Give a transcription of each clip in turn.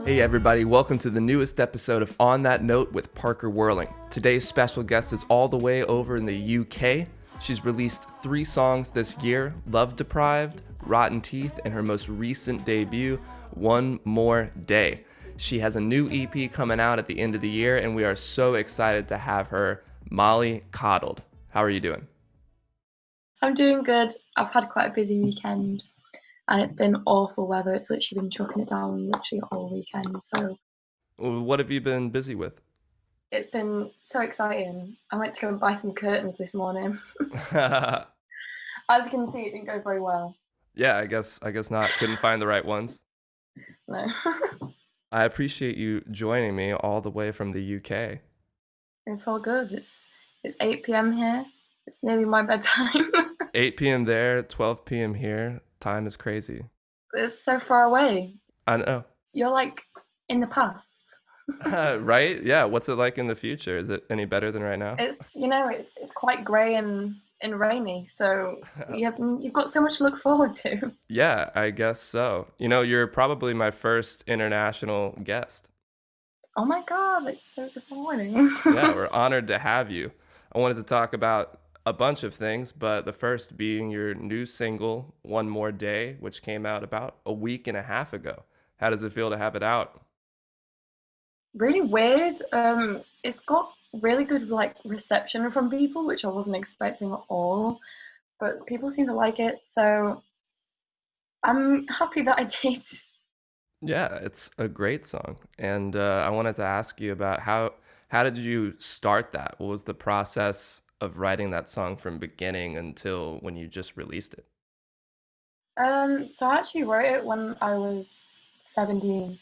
Hey everybody, welcome to the newest episode of On That Note with Parker Whirling. Today's special guest is all the way over in the UK. She's released 3 songs this year, Love Deprived, Rotten Teeth, and her most recent debut, One More Day. She has a new EP coming out at the end of the year, and we are so excited to have her, Mollie Coddled. How are you doing? I'm doing good. I've had quite a busy weekend and it's been awful weather. It's literally been chucking it down literally all weekend. So What have you been busy with? it's been so exciting. I went to go and buy some curtains this morning. As you can see, it didn't go very well. Yeah, I guess not. Couldn't find the right ones. No. I appreciate you joining me all the way from the UK. It's all good. It's 8 p.m. here. It's nearly my bedtime. 8 p.m. there, 12 p.m. here. Time is crazy. It's so far away. I know. You're like in the past. Right? Yeah. What's it like in the future? Is it any better than right now? It's quite grey and rainy, so you've got so much to look forward to. Yeah, I guess so. You're probably my first international guest. Oh my God, it's so exciting. Yeah, we're honored to have you. I wanted to talk about a bunch of things, but the first being your new single, One More Day, which came out about a week and a half ago. How does it feel to have it out? Really weird. It's got really good like reception from people, which I wasn't expecting at all. But people seem to like it, so I'm happy that I did. Yeah, it's a great song. And I wanted to ask you about how did you start that? What was the process of writing that song from beginning until when you just released it? So I actually wrote it when I was 17,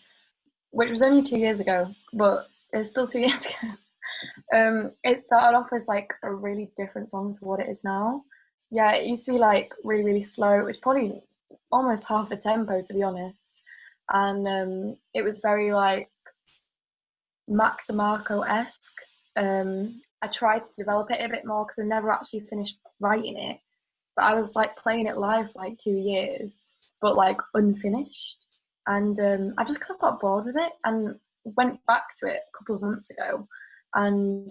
which was only 2 years ago, but it's still 2 years ago. It started off as like a really different song to what it is now. Yeah, it used to be like really, really slow. It was probably almost half the tempo, to be honest. And it was very like Mac DeMarco-esque. I tried to develop it a bit more because I never actually finished writing it. But I was like playing it live for like 2 years, but like unfinished. And I just kind of got bored with it and went back to it a couple of months ago and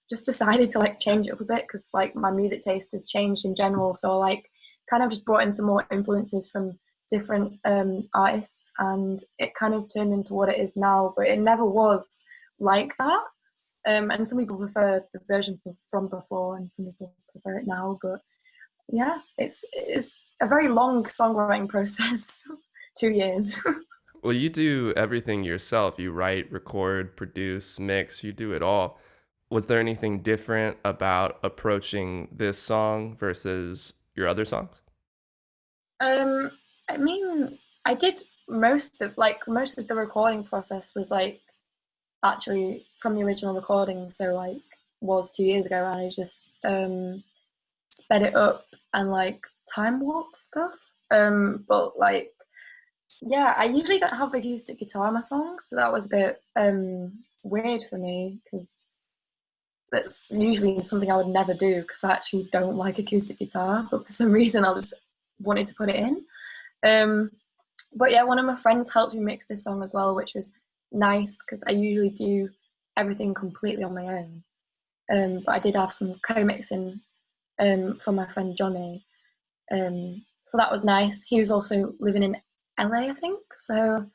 just decided to like change it up a bit because like my music taste has changed in general. So like kind of just brought in some more influences from different artists and it kind of turned into what it is now, but it never was like that. And some people prefer the version from before and some people prefer it now, but yeah, it's a very long songwriting process. 2 years. Well, you do everything yourself. You write, record, produce, mix, you do it all. Was there anything different about approaching this song versus your other songs? um I mean, I did most of the recording process was like actually from the original recording, so like was 2 years ago, and I just sped it up and like time warp stuff. But like yeah, I usually don't have acoustic guitar in my songs, so that was a bit weird for me because that's usually something I would never do because I actually don't like acoustic guitar, but for some reason I just wanted to put it in. Um, but yeah, one of my friends helped me mix this song as well, which was nice because I usually do everything completely on my own. But I did have some co-mixing from my friend Johnny. So that was nice. He was also living in LA, I think. So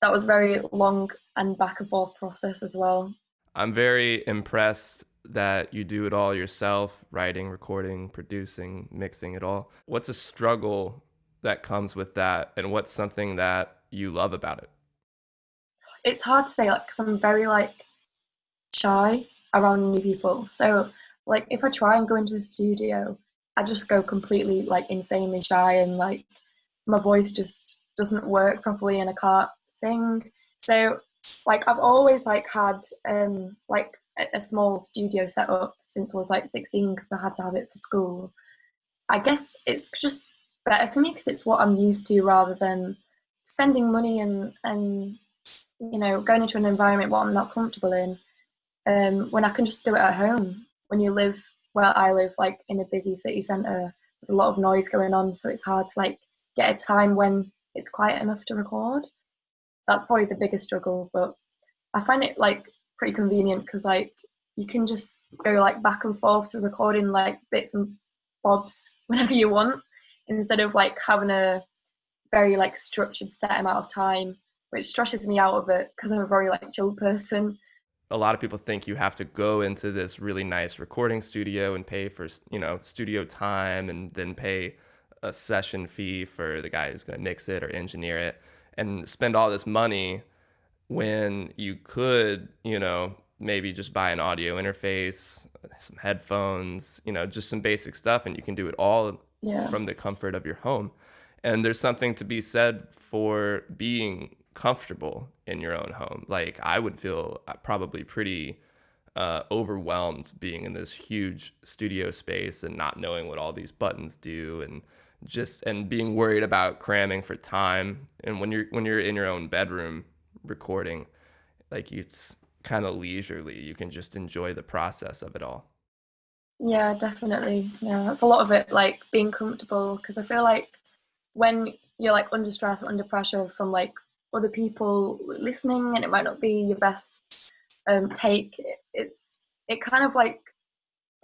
that was very long and back and forth process as well. I'm very impressed that you do it all yourself, writing, recording, producing, mixing it all. What's a struggle that comes with that, and what's something that you love about it? It's hard to say, like, because I'm very like shy around new people. So like if I try and go into a studio, I just go completely like insanely shy and like my voice just doesn't work properly and I can't sing. So like I've always like had like a small studio set up since I was like 16 because I had to have it for school. I guess it's just better for me because it's what I'm used to rather than spending money and going into an environment what I'm not comfortable in. When I can just do it at home. When you live where I live, like in a busy city centre, there's a lot of noise going on, so it's hard to like get a time when it's quiet enough to record. that's probably the biggest struggle. But I find it like pretty convenient because like you can just go like back and forth to recording like bits and bobs whenever you want, instead of like having a very like structured set amount of time, which stresses me out of it because I'm a very like chill person. A lot of people think you have to go into this really nice recording studio and pay for, studio time, and then pay a session fee for the guy who's going to mix it or engineer it, and spend all this money when you could, maybe just buy an audio interface, some headphones, just some basic stuff, and you can do it all Yeah. from the comfort of your home. And there's something to be said for being comfortable in your own home. Like, I would feel probably pretty overwhelmed being in this huge studio space and not knowing what all these buttons do, and being worried about cramming for time. And when you're in your own bedroom recording, like, it's kind of leisurely. You can just enjoy the process of it all. Yeah, definitely. Yeah, that's a lot of it, like being comfortable. Because I feel like when you're like under stress or under pressure from like other people listening, and it might not be your best take, it kind of like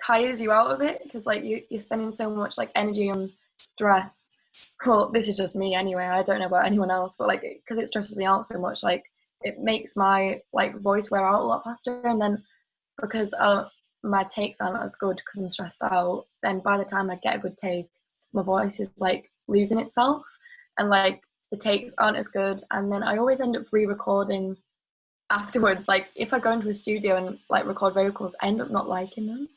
tires you out of it because like you're spending so much like energy on stress. Well, this is just me anyway. I don't know about anyone else, but like because it stresses me out so much, like it makes my like voice wear out a lot faster, and then because my takes aren't as good because I'm stressed out, then by the time I get a good take, my voice is like losing itself, and like the takes aren't as good, and then I always end up re-recording afterwards. Like if I go into a studio and like record vocals, I end up not liking them,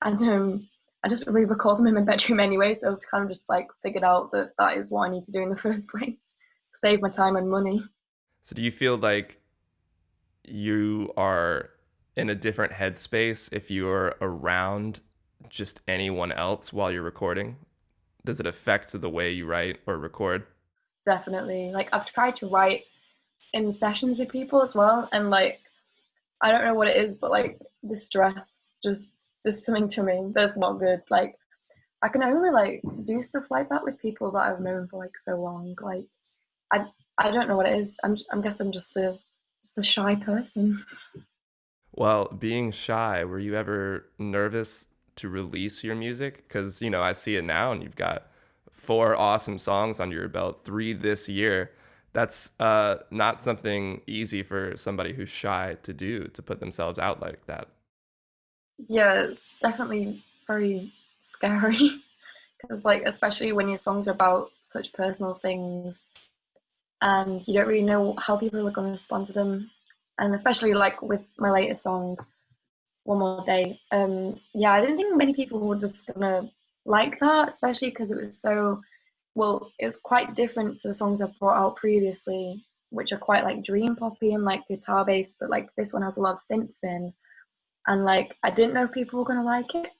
and I just re-record them in my bedroom anyway. So I've kind of just like figured out that that is what I need to do in the first place, save my time and money. So do you feel like you are in a different headspace if you're around just anyone else while you're recording? Does it affect the way you write or record? Definitely. Like I've tried to write in sessions with people as well, and like I don't know what it is, but like the stress just something to me that's not good. Like I can only like do stuff like that with people that I've known for like so long. Like I I don't know what it is. I guess I'm just a shy person. Well, being shy, were you ever nervous to release your music? Because, I see it now, and you've got 4 awesome songs under your belt, 3 this year. That's not something easy for somebody who's shy to do, to put themselves out like that. Yeah, it's definitely very scary because like especially when your songs are about such personal things and you don't really know how people are going to respond to them, and especially like with my latest song One More Day, yeah, I didn't think many people were just gonna like that, especially because it was so, well, it was quite different to the songs I've brought out previously, which are quite like dream poppy and like guitar based, but like this one has a lot of synths in, and like I didn't know if people were gonna like it.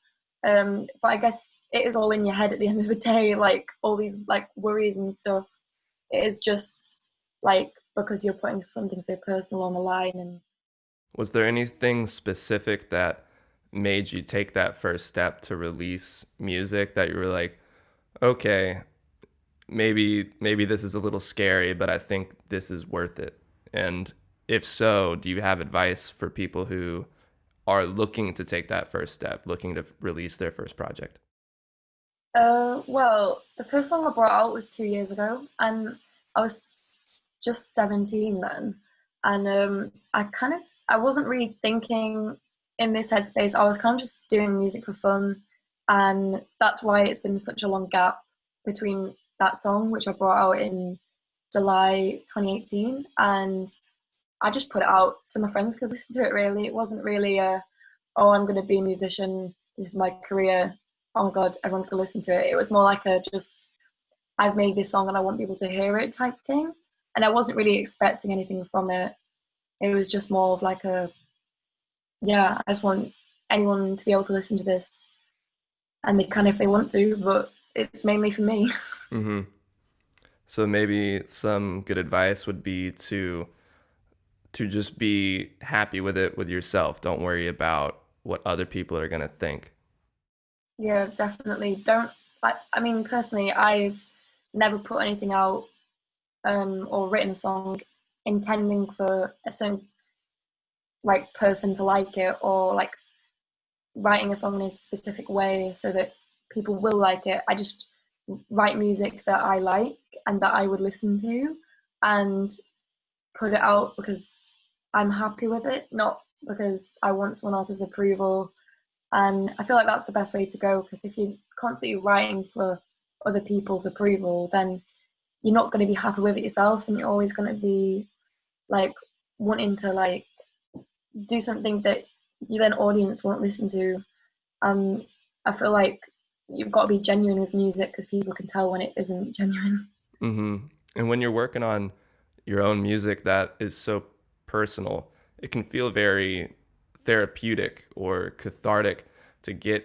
But I guess it is all in your head at the end of the day, like all these like worries and stuff. It is just like because you're putting something so personal on the line, and Was there anything specific that made you take that first step to release music that you were like, okay, maybe this is a little scary, but I think this is worth it? And if so, do you have advice for people who are looking to take that first step, looking to release their first project? well, the first song I brought out was 2 years ago, and I was just 17 then, and I wasn't really thinking in this headspace. I was kind of just doing music for fun, and that's why it's been such a long gap between that song, which I brought out in July 2018, and I just put it out so my friends could listen to it. Really, it wasn't really a, oh, I'm going to be a musician. This is my career. Oh my god, everyone's going to listen to it. It was more like a just, I've made this song and I want people to hear it type thing. And I wasn't really expecting anything from it. It was just more of like a, yeah, I just want anyone to be able to listen to this, and they can if they want to, but it's mainly for me. Hmm. So maybe some good advice would be to just be happy with it with yourself. Don't worry about what other people are going to think. Yeah, definitely. Don't, I mean, personally, I've never put anything out or written a song intending for a certain like person to like it, or like writing a song in a specific way so that people will like it. I just write music that I like and that I would listen to and put it out because I'm happy with it, not because I want someone else's approval. And I feel like that's the best way to go, because if you're constantly writing for other people's approval, then you're not going to be happy with it yourself, and you're always going to be like wanting to like do something that you then audience won't listen to. I feel like you've got to be genuine with music because people can tell when it isn't genuine. And when you're working on your own music that is so personal, it can feel very therapeutic or cathartic to get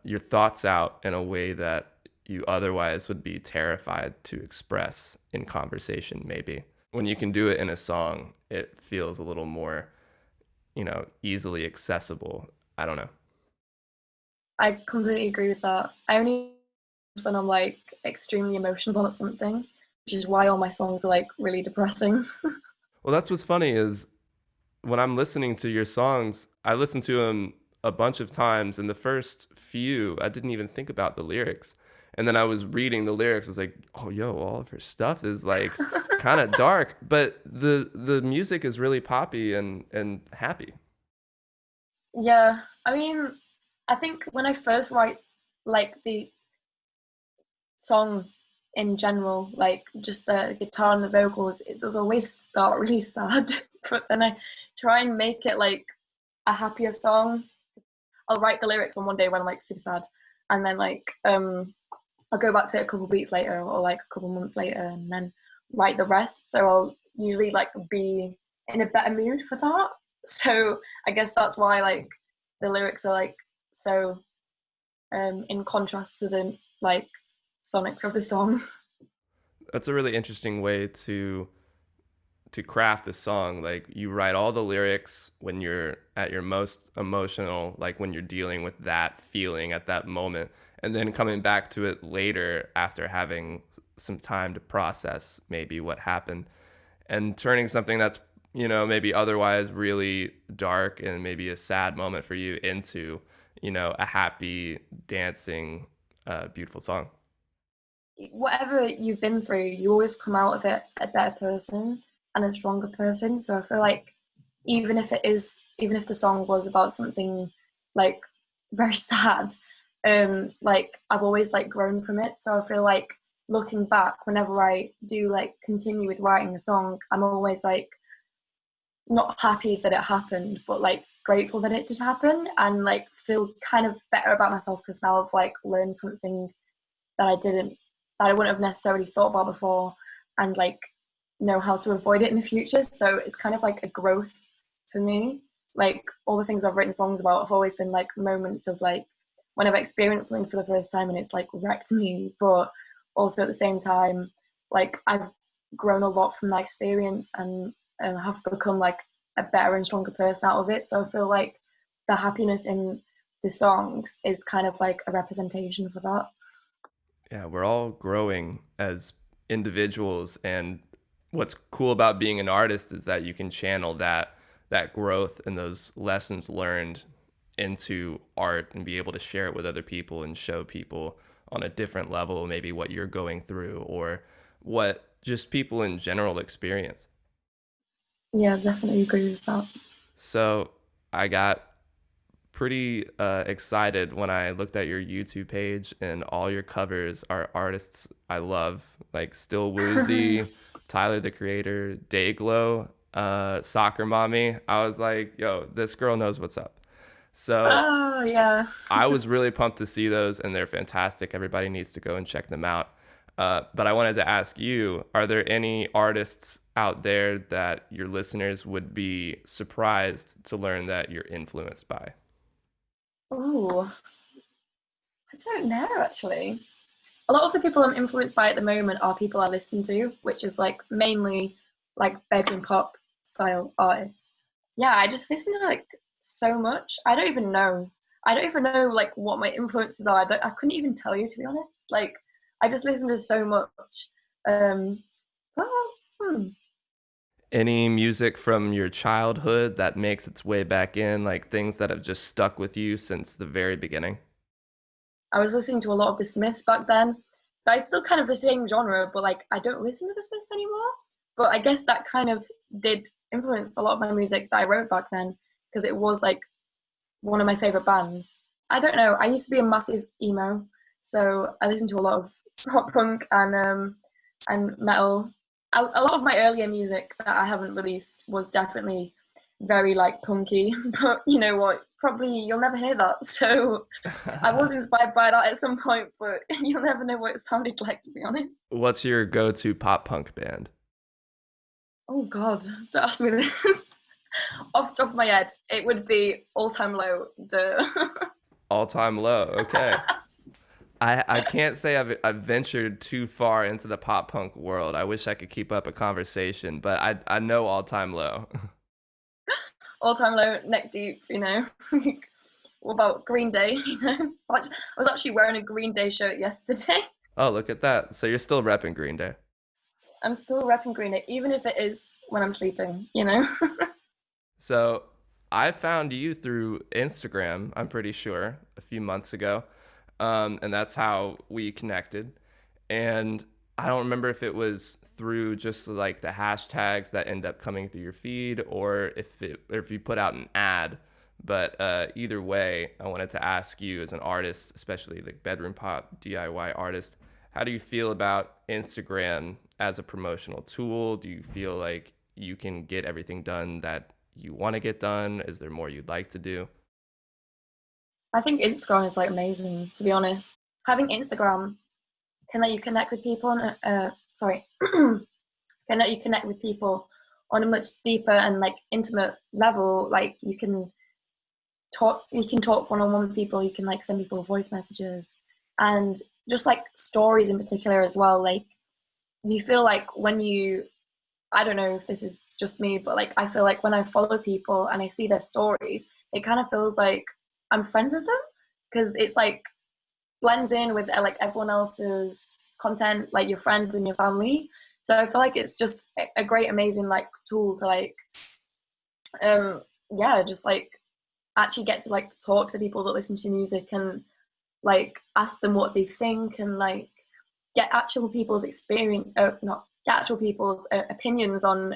your thoughts out in a way that you otherwise would be terrified to express in conversation, maybe. When you can do it in a song, it feels a little more, easily accessible. I don't know. I completely agree with that. I only when I'm like extremely emotional about something, which is why all my songs are like really depressing. Well, that's what's funny is when I'm listening to your songs, I listen to them a bunch of times. And the first few, I didn't even think about the lyrics. And then I was reading the lyrics. I was like, oh, yo, all of her stuff is like kind of dark, but the music is really poppy and happy. Yeah, I mean, I think when I first write like the song in general, like just the guitar and the vocals, it does always start really sad. But then I try and make it like a happier song. I'll write the lyrics on one day when I'm like super sad, and then like I'll go back to it a couple of weeks later or like a couple of months later, and then write the rest. So I'll usually like be in a better mood for that. So I guess that's why like the lyrics are like so in contrast to the like sonics of the song. That's a really interesting way to craft a song. Like you write all the lyrics when you're at your most emotional, like when you're dealing with that feeling at that moment, and then coming back to it later after having some time to process maybe what happened, and turning something that's maybe otherwise really dark and maybe a sad moment for you into a happy dancing beautiful song. Whatever you've been through, you always come out of it a better person and a stronger person. So I feel like even if the song was about something like very sad, like I've always like grown from it. So I feel like looking back, whenever I do like continue with writing a song, I'm always like not happy that it happened, but like grateful that it did happen, and like feel kind of better about myself because now I've like learned something that I wouldn't have necessarily thought about before, and like know how to avoid it in the future. So it's kind of like a growth for me. Like all the things I've written songs about have always been like moments of like when I've experienced something for the first time and it's like wrecked me, but also at the same time, like I've grown a lot from that experience and have become like a better and stronger person out of it. So I feel like the happiness in the songs is kind of like a representation for that. Yeah, we're all growing as individuals, and what's cool about being an artist is that you can channel that growth and those lessons learned into art and be able to share it with other people and show people on a different level maybe what you're going through or what just people in general experience. Yeah, definitely agree with that. So I got pretty excited when I looked at your YouTube page and all your covers are artists I love, like Still Woozy, Tyler the Creator, Dayglow, Soccer Mommy. I was like, yo, this girl knows what's up. So Oh yeah. I was really pumped to see those, and they're fantastic. Everybody needs to go and check them out. But I wanted to ask you, are there any artists out there that your listeners would be surprised to learn that you're influenced by? Oh, I don't know actually. A lot of the people I'm influenced by at the moment are people I listen to, which is like mainly like bedroom pop style artists. Yeah, I just listen to like so much. I don't even know. I don't even know like what my influences are. I couldn't even tell you to be honest. Like I just listen to so much. Um, well, hmm. Any music from your childhood that makes its way back in, like things that have just stuck with you since the very beginning? I was listening to a lot of the Smiths back then, but it's still kind of the same genre, but like I don't listen to the Smiths anymore. But I guess that kind of did influence a lot of my music that I wrote back then because it was like one of my favorite bands. I don't know. I used to be a massive emo, so I listened to a lot of pop punk and metal. A lot of my earlier music that I haven't released was definitely very like punky, but you know what? Probably you'll never hear that. So I was inspired by that at some point, but you'll never know what it sounded like, to be honest. What's your go-to pop punk band? Oh God, don't ask me this. Off the top of my head, it would be All Time Low. Duh. All Time Low. Okay. I can't say I've ventured too far into the pop punk world. I wish I could keep up a conversation, but I know All Time Low. All Time Low, neck deep. You know. What about Green Day? You know, I was actually wearing a Green Day shirt yesterday. Oh, look at that. So you're still repping Green Day. I'm still repping Green Day, even if it is when I'm sleeping. You know. So I found you through Instagram, I'm pretty sure, a few months ago. And that's how we connected. And I don't remember if it was through just like the hashtags that end up coming through your feed or if you put out an ad. But either way, I wanted to ask you as an artist, especially like bedroom pop DIY artist, how do you feel about Instagram as a promotional tool? Do you feel like you can get everything done that you want to get done? Is there more you'd like to do? I think Instagram is like amazing, to be honest. Having Instagram can let you connect with people on sorry, can let you connect with people on a much deeper and like intimate level. Like you can talk one on one with people, you can like send people voice messages and just like stories in particular as well. Like you feel like when you I don't know if this is just me, but like I feel like when I follow people and I see their stories, it kind of feels like I'm friends with them because it's like blends in with like everyone else's content, like your friends and your family. So I feel like it's just a great, amazing like tool to like, yeah, just like actually get to like talk to people that listen to music and like ask them what they think and like get actual people's experience, not get actual people's opinions on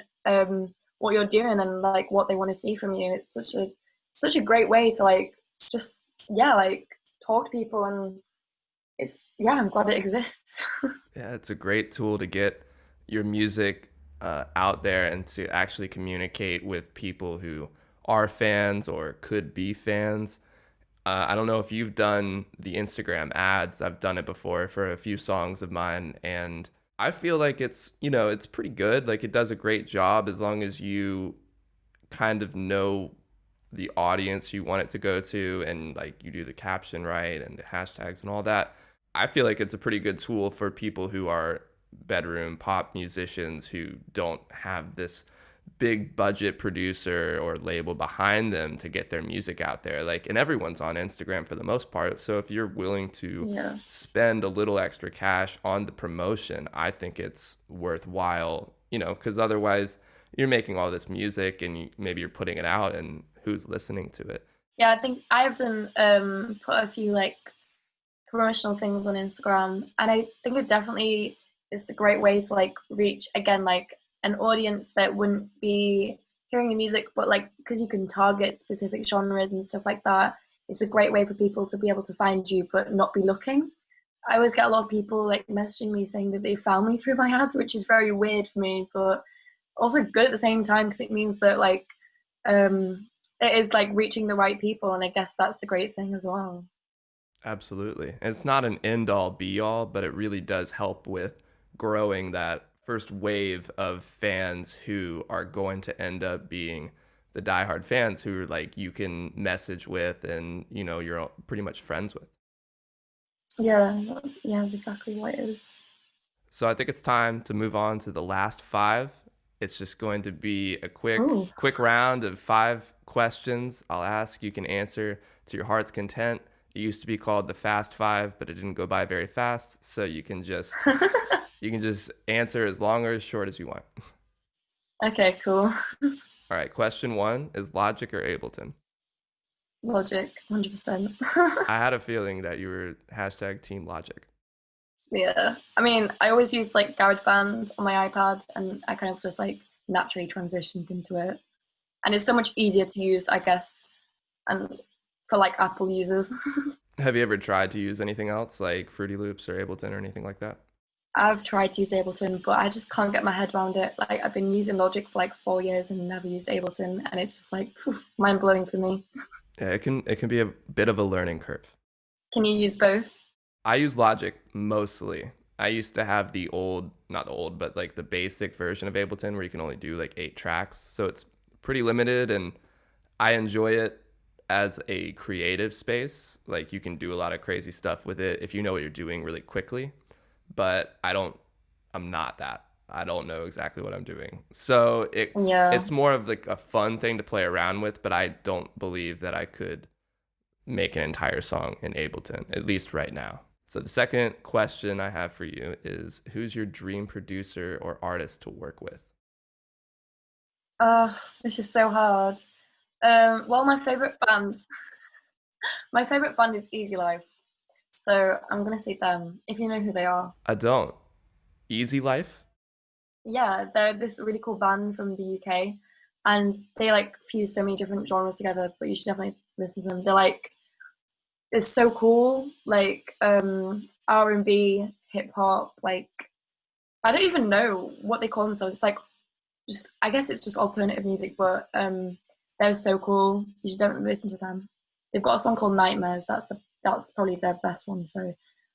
what you're doing and like what they want to see from you. It's such a great way to like just yeah like talk to people and it's yeah I'm glad it exists. Yeah, it's a great tool to get your music out there and to actually communicate with people who are fans or could be fans. I don't know if you've done the Instagram ads. I've done it before for a few songs of mine, and I feel like it's pretty good. Like it does a great job as long as you kind of know the audience you want it to go to and like you do the caption right and the hashtags and all that. I feel like it's a pretty good tool for people who are bedroom pop musicians who don't have this big budget producer or label behind them to get their music out there. Like, and everyone's on Instagram for the most part. So if you're willing to Yeah. spend a little extra cash on the promotion, I think it's worthwhile, because otherwise you're making all this music and maybe you're putting it out and who's listening to it. Yeah, I think I have done put a few like promotional things on Instagram, and I think it definitely is a great way to like reach again like an audience that wouldn't be hearing your music, but like because you can target specific genres and stuff like that, it's a great way for people to be able to find you but not be looking. I always get a lot of people like messaging me saying that they found me through my ads, which is very weird for me, but also good at the same time because it means that like um it is like reaching the right people, and I guess that's a great thing as well. Absolutely. And it's not an end all be all, but it really does help with growing that first wave of fans who are going to end up being the diehard fans who like you can message with and you're pretty much friends with. Yeah, yeah, that's exactly what it is. So I think it's time to move on to the last five. It's just going to be a quick Oh, quick round of five questions I'll ask. You can answer to your heart's content. It used to be called the Fast Five, but it didn't go by very fast. So you can just answer as long or as short as you want. Okay, cool. All right, question one is Logic or Ableton? Logic, 100%. I had a feeling that you were hashtag Team Logic. Yeah. I mean, I always used like GarageBand on my iPad and I kind of just like naturally transitioned into it. And it's so much easier to use, I guess, and for like Apple users. Have you ever tried to use anything else like Fruity Loops or Ableton or anything like that? I've tried to use Ableton, but I just can't get my head around it. Like I've been using Logic for like 4 years and never used Ableton, and it's just like mind blowing for me. Yeah, it can be a bit of a learning curve. Can you use both? I use Logic mostly. I used to have the old, not the old, but like the basic version of Ableton where you can only do like 8 tracks. So it's pretty limited and I enjoy it as a creative space. Like you can do a lot of crazy stuff with it if you know what you're doing really quickly. But I'm not that. I don't know exactly what I'm doing. So Yeah. it's more of like a fun thing to play around with, but I don't believe that I could make an entire song in Ableton, at least right now. So the second question I have for you is who's your dream producer or artist to work with? This is so hard. Well, my favorite band is Easy Life, so I'm gonna say them. If you know who they are, I don't. Easy Life? yeah, they're this really cool band from the UK, and they like fuse so many different genres together. But you should definitely listen to them. They're like it's so cool, like R&B, hip hop. Like I don't even know what they call themselves. It's like just I guess it's just alternative music, but they're so cool. You should definitely listen to them. They've got a song called Nightmares. That's probably their best one. So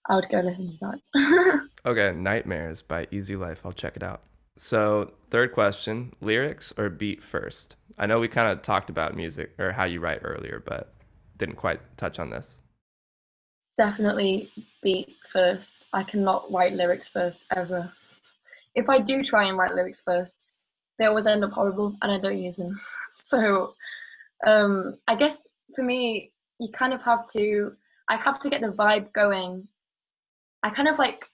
I would go listen to that. Okay, Nightmares by Easy Life. I'll check it out. So, third question, lyrics or beat first? I know we kind of talked about music or how you write earlier, but didn't quite touch on this. Definitely beat first. I cannot write lyrics first ever. If I do try and write lyrics first, they always end up horrible and I don't use them. So I guess for me, you kind of have to. I have to get the vibe going. I kind of like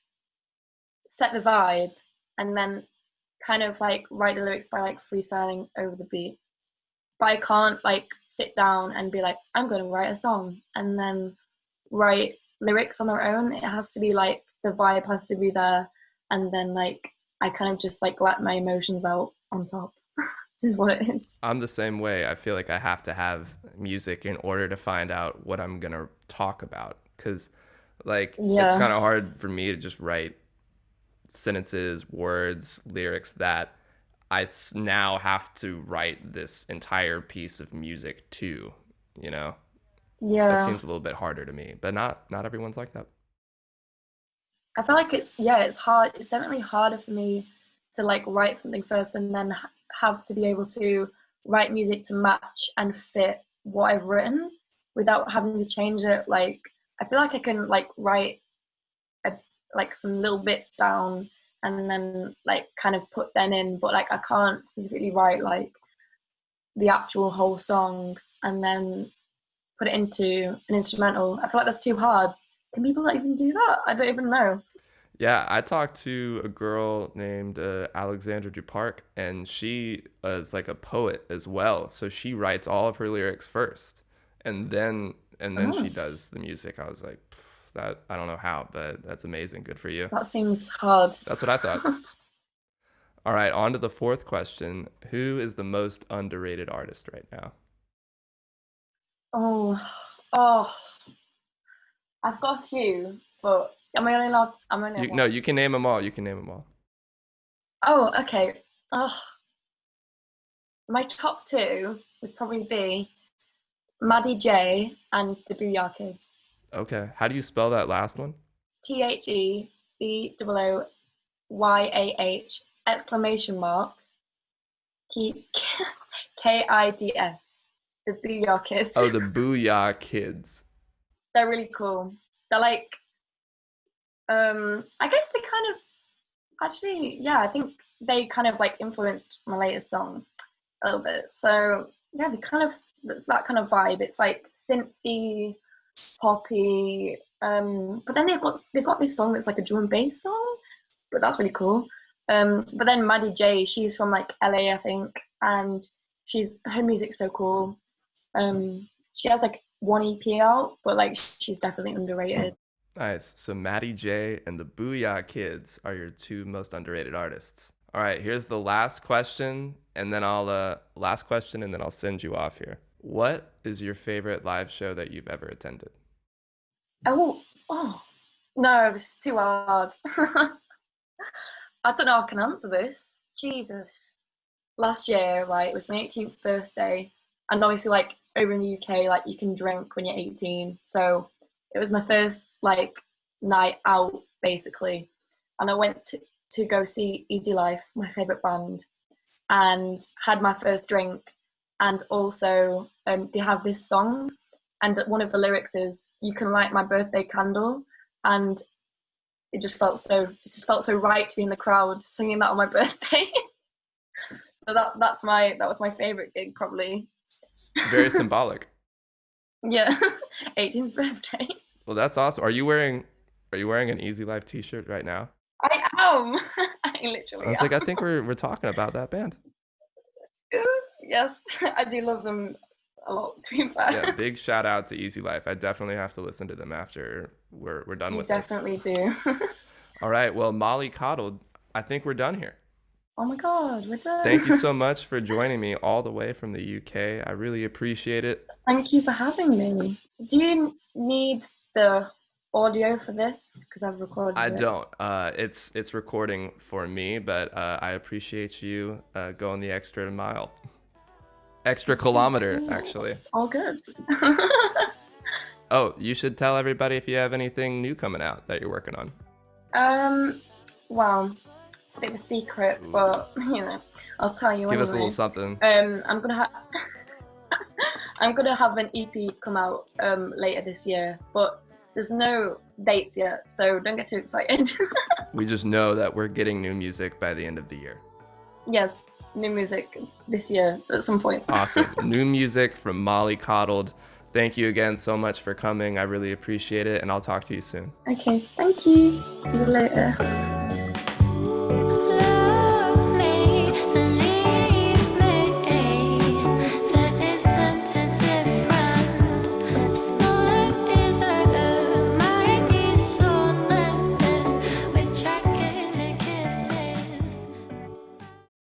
set the vibe and then kind of like write the lyrics by like freestyling over the beat. But I can't like sit down and be like, I'm going to write a song and then write lyrics on their own. It has to be like the vibe has to be there, and then like I kind of just like let my emotions out on top. This is what it is. I'm the same way. I feel like I have to have music in order to find out what I'm going to talk about cuz like it's Yeah, kind of hard for me to just write sentences, words, lyrics that now have to write this entire piece of music to, you know. That yeah. seems a little bit harder to me, but not everyone's like that. I feel like it's hard. It's definitely harder for me to like write something first and then have to be able to write music to match and fit what I've written without having to change it. Like I feel like I can like write a, like some little bits down and then like kind of put them in, but like I can't specifically write like the actual whole song and then put it into an instrumental. I feel like that's too hard. Can people not even do that? I don't even know. Yeah, I talked to a girl named Alexandra Duparc, and she is like a poet as well. So she writes all of her lyrics first, and then she Oh, does the music. I was like, that I don't know how, but that's amazing. Good for you. that seems hard. That's what I thought. All right, on to the fourth question. Who is the most underrated artist right now? Oh, oh, I've got a few, but am I only allowed? I'm only You allowed no, one. you can name them all. You can name them all. Oh, okay. Oh, my top two would probably be Maddie J and the Booyah Kids. Okay. How do you spell that last one? TheBoYah exclamation mark Kids. The Booyah Kids. Oh, the Booyah Kids. They're really cool. They're like, I guess they kind of actually, yeah, I think they kind of like influenced my latest song a little bit. So yeah, they kind of it's that kind of vibe. It's like synthy, poppy. But then they've got this song that's like a drum and bass song, but that's really cool. But then Maddie J, she's from like LA, I think, and her music's so cool. She has like one EP out, but like she's definitely underrated. Nice. So Maddie J and the Booyah Kids are your two most underrated artists. All right, here's the last question, and then I'll send you off here. What is your favorite live show that you've ever attended? Oh, no, this is too hard. I don't know. I can answer this. Jesus. Last year, right, it was my 18th birthday, and obviously, like over in the UK, like you can drink when you're 18. So it was my first like night out, basically, and I went to go see Easy Life, my favorite band, and had my first drink. And also, they have this song, and one of the lyrics is "You can light my birthday candle," and it just felt so right to be in the crowd singing that on my birthday. So that was my favorite gig probably. Very symbolic. Yeah, 18th birthday. Well, that's awesome. Are you wearing an Easy Life t-shirt right now? I am. I I literally was am. like, I think we're talking about that band. Yes, I do love them a lot. To be fair, Yeah, big shout out to Easy Life. I definitely have to listen to them after we're done you with this. definitely do. All right, well, Mollie Coddled, I think we're done here. Oh my God, we're done. Thank you so much for joining me all the way from the UK. I really appreciate it. Thank you for having me. Do you need the audio for this? Because I've recorded I it. don't. It's recording for me, but I appreciate you going the extra mile, extra kilometer, actually. It's all good. Oh, you should tell everybody if you have anything new coming out that you're working on. Well, it's a bit of a secret, but I'll tell you Give anyway. us a little something. I'm gonna have an EP come out later this year, but there's no dates yet, so don't get too excited. We just know that we're getting new music by the end of the year. Yes, new music this year at some point. Awesome. New music from Mollie Coddled. Thank you again so much for coming. I really appreciate it, and I'll talk to you soon. Okay, thank you. See you later.